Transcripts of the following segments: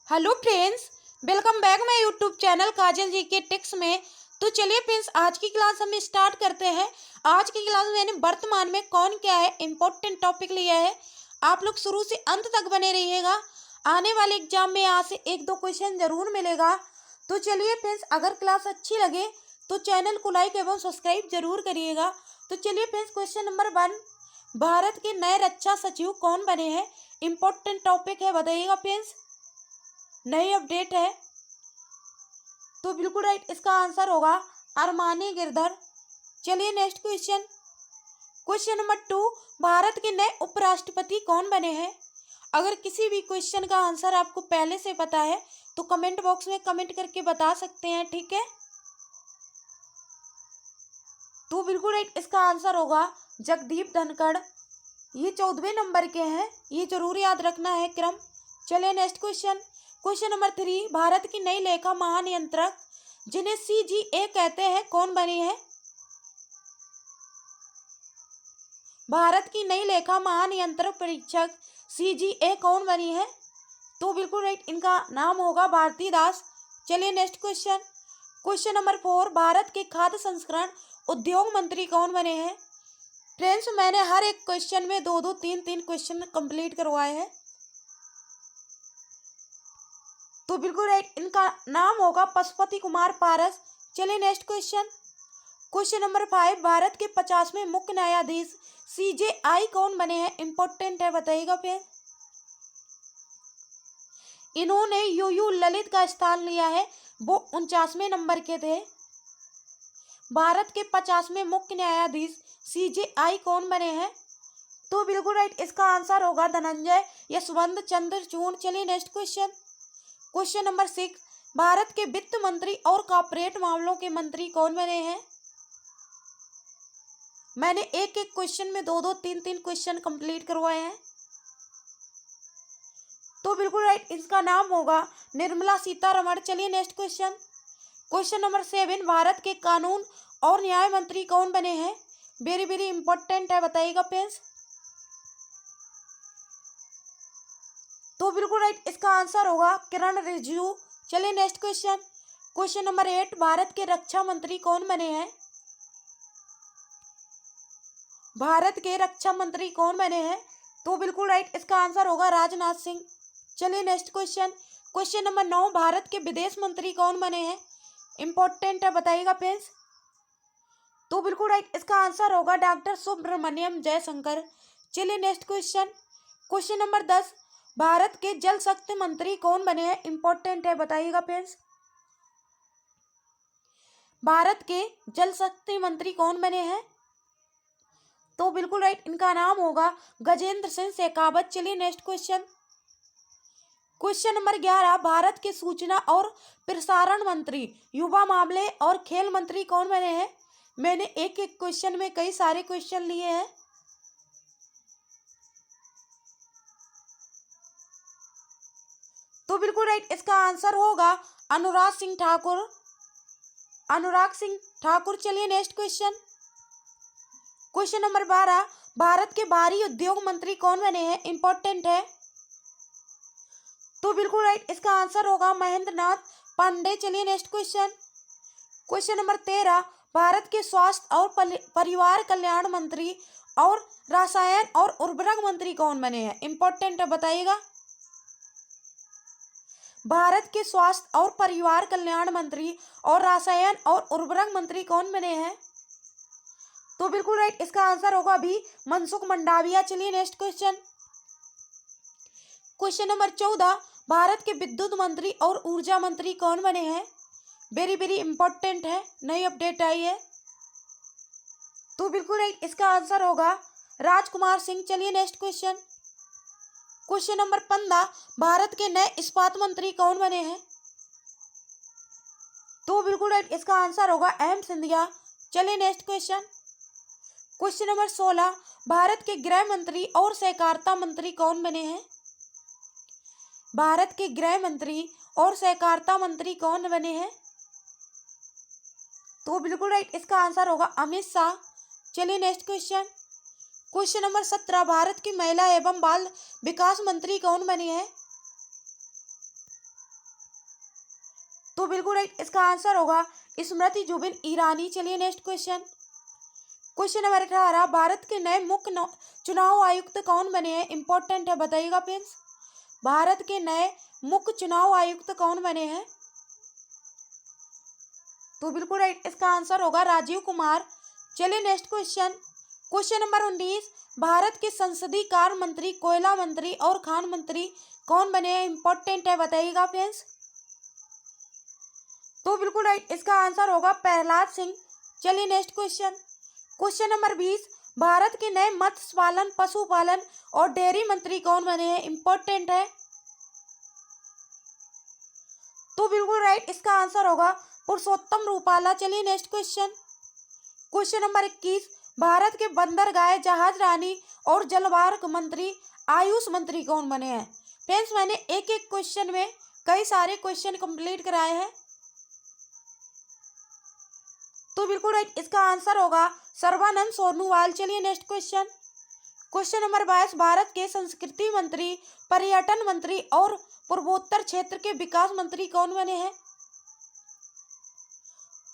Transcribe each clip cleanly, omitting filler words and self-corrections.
Hello friends, welcome back my YouTube channel Kajal ji के tips में। तो चलिए फ्रेंड्स, आज की क्लास हम स्टार्ट करते हैं। आज की क्लास में मैंने वर्तमान में कौन क्या है इम्पोर्टेंट टॉपिक लिया है। आप लोग शुरू से अंत तक बने रहिएगा। आने वाले एग्जाम में यहाँ से एक दो क्वेश्चन जरूर मिलेगा। तो चलिए फ्रेंड्स, अगर क्लास अच्छी लगे तो चैनल को लाइक एवं सब्सक्राइब जरूर करिएगा। तो चलिए फ्रेंड्स, क्वेश्चन नंबर 1, भारत के नए रक्षा सचिव कौन बने हैं? इम्पोर्टेंट टॉपिक है, बताइएगा फ्रेंड्स, नई अपडेट है। तो बिल्कुल राइट, इसका आंसर होगा अरमानी गिरधर। चलिए next question, question number 2, Bharat के नए उपराष्ट्रपति कौन बने हैं? अगर किसी भी क्वेश्चन का आंसर आपको पहले से पता है तो कमेंट बॉक्स में कमेंट करके बता सकते हैं, ठीक है। तो बिल्कुल राइट, इसका आंसर होगा जगदीप धनखड़। ये 14वें नंबर के हैं, ये जरूर याद रखना है क्रम। चलिए next question, question number 3, Bharat की नई लेखा महानियंत्रक जिन्हें CGA कहते हैं कौन बनी है? भारत की नई लेखा महानियंत्रक परीक्षक CGA कौन बनी है? तो बिल्कुल राइट, इनका नाम होगा भारती दास। चलिए next question, question number 4, Bharat के खाद्य संस्करण उद्योग मंत्री कौन बने हैं? फ्रेंड्स, मैंने हर एक क्वेश्चन में दो दो तीन तीन क्वेश्चन कंप्लीट करवाए हैं। तो बिल्कुल राइट, इनका नाम होगा पशुपति कुमार पारस। चलिए next question, question number 5, Bharat के 50वें मुख्य न्यायाधीश CJI कौन बने हैं? इंपॉर्टेंट है, बताइएगा फिर। इन्होंने यूयू ललित का स्थान लिया है, वो 49वें नंबर के थे। भारत के 50वें मुख्य न्यायाधीश CJI कौन बने हैं? तो बिल्कुल राइट, इसका आंसर होगा धनंजय यशवंत चंद्रचूड़। चलिए next question, question number 6, Bharat के वित्त मंत्री और कॉर्पोरेट मामलों के मंत्री कौन बने हैं? मैंने एक एक क्वेश्चन में दो दो तीन तीन क्वेश्चन कंप्लीट करवाए हैं। तो बिल्कुल राइट, इसका नाम होगा निर्मला सीतारमण। चलिए next question, question number 7, Bharat के कानून और न्याय मंत्री कौन बने हैं? वेरी वेरी इंपॉर्टेंट है, बताइएगा फ्रेंड्स। तो बिल्कुल राइट, इसका आंसर होगा किरण रिजिजू। चलिए next question, question number 8, Bharat के रक्षा मंत्री कौन बने हैं? भारत के रक्षा मंत्री कौन बने हैं? तो बिल्कुल राइट, इसका आंसर होगा राजनाथ सिंह। चलिए next question, question number 9, Bharat के विदेश मंत्री कौन बने हैं? इंपॉर्टेंट है, बताइएगा फ्रेंड्स। तो बिल्कुल राइट, इसका आंसर होगा डॉक्टर सुब्रमण्यम जयशंकर। चलिए next question, question number 10, Bharat के जल शक्ति मंत्री कौन बने हैं? इंपॉर्टेंट है, बताइएगा फ्रेंड्स। भारत के जल शक्ति मंत्री कौन बने हैं? तो बिल्कुल राइट, इनका नाम होगा गजेंद्र सिंह शेखावत। चलिए next question, question number 11, Bharat के सूचना और प्रसारण मंत्री, युवा मामले और खेल मंत्री कौन बने हैं? मैंने एक एक क्वेश्चन में कई सारे क्वेश्चन लिए हैं। तो बिल्कुल राइट, इसका आंसर होगा अनुराग सिंह ठाकुर। अनुराग सिंह ठाकुर। चलिए next question, question number 12, Bharat के भारी उद्योग मंत्री कौन बने हैं? इंपॉर्टेंट है। तो बिल्कुल राइट, इसका आंसर होगा महेंद्र नाथ पांडे। चलिए next question, question number 13, Bharat के स्वास्थ्य और परिवार कल्याण मंत्री और रसायन और उर्वरक मंत्री कौन बने हैं? इंपॉर्टेंट है, बताइएगा। भारत के स्वास्थ्य और परिवार कल्याण मंत्री और रसायन और उर्वरक मंत्री कौन बने हैं? तो बिल्कुल राइट, इसका आंसर होगा भी मनसुख मंडाविया। चलिए next question, question number 14, Bharat के विद्युत मंत्री और ऊर्जा मंत्री कौन बने हैं? वेरी वेरी इंपॉर्टेंट है, नई अपडेट आई है। तो बिल्कुल राइट, इसका आंसर होगा राजकुमार सिंह। चलिए next question, question number 15, Bharat के नए इस्पात मंत्री कौन बने हैं? तो बिल्कुल राइट, इसका आंसर होगा M सिंधिया। चलिए next question, question number 16, Bharat के गृह मंत्री और सहकारिता मंत्री कौन बने हैं? भारत के गृह मंत्री और सहकारिता मंत्री कौन बने हैं? तो बिल्कुल राइट, इसका आंसर होगा अमित शाह। चलिए next question, question number 17, Bharat की महिला एवं बाल विकास मंत्री कौन बनी है? तो बिल्कुल राइट, इसका आंसर होगा स्मृति जुबिन ईरानी। चलिए next question. Question number 18, Bharat के नए मुख्य चुनाव आयुक्त कौन बने हैं? इंपॉर्टेंट है, बताइएगा फ्रेंड्स। भारत के नए मुख्य चुनाव आयुक्त कौन बने हैं? तो बिल्कुल राइट, इसका आंसर होगा राजीव कुमार। चलिए next question. Question number 19, Bharat के संसदीय कार्य मंत्री, कोयला मंत्री और खान मंत्री कौन बने हैं? इंपॉर्टेंट है, बताइएगा फ्रेंड्स। तो बिल्कुल राइट, इसका आंसर होगा प्रहलाद सिंह। चलिए next question. Question number 20, Bharat के नए मत्स्य पालन, पशुपालन और डेयरी मंत्री कौन बने हैं? इंपॉर्टेंट है। तो बिल्कुल राइट, इसका आंसर होगा पुरुषोत्तम रूपाला। चलिए next question. Question number 21, Bharat के बंदरगाह, जहाज रानी और जलमार्ग मंत्री, आयुष मंत्री कौन बने हैं? फ्रेंड्स, मैंने एक एक क्वेश्चन में कई सारे क्वेश्चन कंप्लीट कराए हैं। तो बिल्कुल राइट, इसका आंसर होगा सर्बानंद सोनोवाल। चलिए next question. Question number 22, Bharat के संस्कृति मंत्री, पर्यटन मंत्री और पूर्वोत्तर क्षेत्र के विकास मंत्री कौन बने हैं?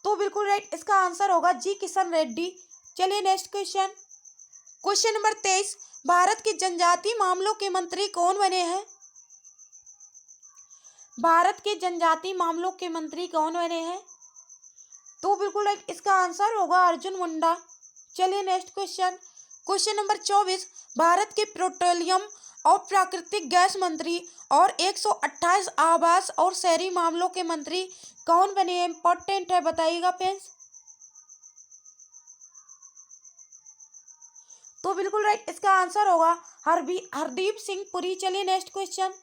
तो बिल्कुल राइट, इसका आंसर होगा जी किशन रेड्डी। चलिए next question. Question number 23, Bharat के जनजातीय मामलों के मंत्री कौन बने हैं? भारत के जनजातीय मामलों के मंत्री कौन बने हैं? तो बिल्कुल राइट, इसका आंसर होगा अर्जुन मुंडा। चलिए next question. Question number 24, Bharat के पेट्रोलियम और प्राकृतिक गैस मंत्री और 128 आवास और शहरी मामलों के मंत्री कौन बने हैं? इंपॉर्टेंट है, बताइएगा फ्रेंड्स। तो बिल्कुल राइट, इसका आंसर होगा हरदीप सिंह पुरी। चलिए next question.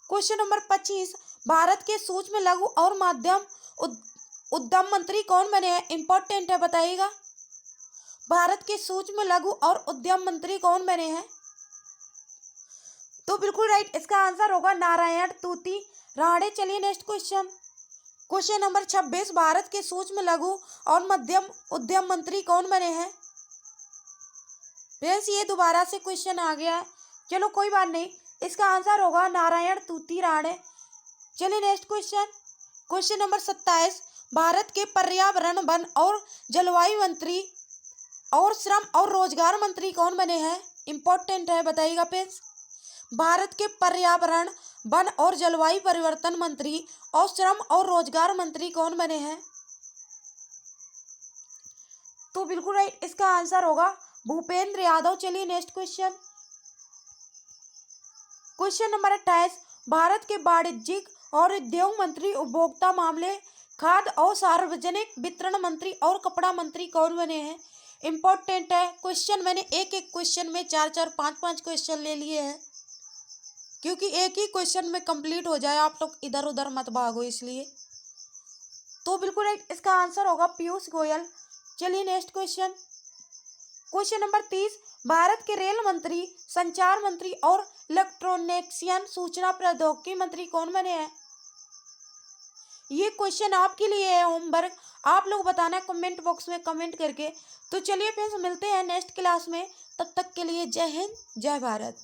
Question number 25, Bharat के सूक्ष्म लघु और मध्यम उद्यम मंत्री कौन बने हैं? इंपॉर्टेंट है, बताइएगा। भारत के सूक्ष्म लघु और उद्यम मंत्री कौन बने हैं? तो बिल्कुल राइट, इसका आंसर होगा नारायण तूती राणे। चलिए next question. Question number 26, Bharat के सूक्ष्म लघु और मध्यम उद्यम मंत्री कौन बने हैं? फ्रेंड्स, ये दोबारा से क्वेश्चन आ गया है, चलो कोई बात नहीं, इसका आंसर होगा नारायण तूती राणे। चलिए next question. Question number 27, Bharat के पर्यावरण, वन और जलवायु मंत्री और श्रम और रोजगार मंत्री कौन बने हैं? इंपॉर्टेंट है, बताइएगा फ्रेंड्स। भारत के पर्यावरण, वन और जलवायु परिवर्तन मंत्री और श्रम और रोजगार मंत्री कौन बने हैं? तो बिल्कुल राइट, इसका आंसर होगा भूपेंद्र यादव। चलिए next question. Question number 28, Bharat के वाणिज्यिक और उद्योग मंत्री, उपभोक्ता मामले, खाद्य और सार्वजनिक वितरण मंत्री और कपड़ा मंत्री कौन बने हैं? इंपॉर्टेंट है क्वेश्चन, मैंने एक एक क्वेश्चन में 4-4, 5-5 क्वेश्चन ले लिए हैं, क्योंकि एक ही क्वेश्चन में कंप्लीट हो जाए, आप लोग इधर उधर मत भागो इसलिए। तो बिल्कुल राइट, इसका आंसर होगा पीयूष गोयल। चलिए next question. Question number 30, Bharat के रेल मंत्री, संचार मंत्री और इलेक्ट्रॉनिक्सियन सूचना प्रौद्योगिकी मंत्री कौन बने हैं? ये क्वेश्चन आपके लिए है होमवर्क, आप लोग बताना कमेंट बॉक्स में कमेंट करके। तो चलिए फ्रेंड्स, मिलते हैं नेक्स्ट क्लास में, तब तक के लिए जय हिंद, जय भारत।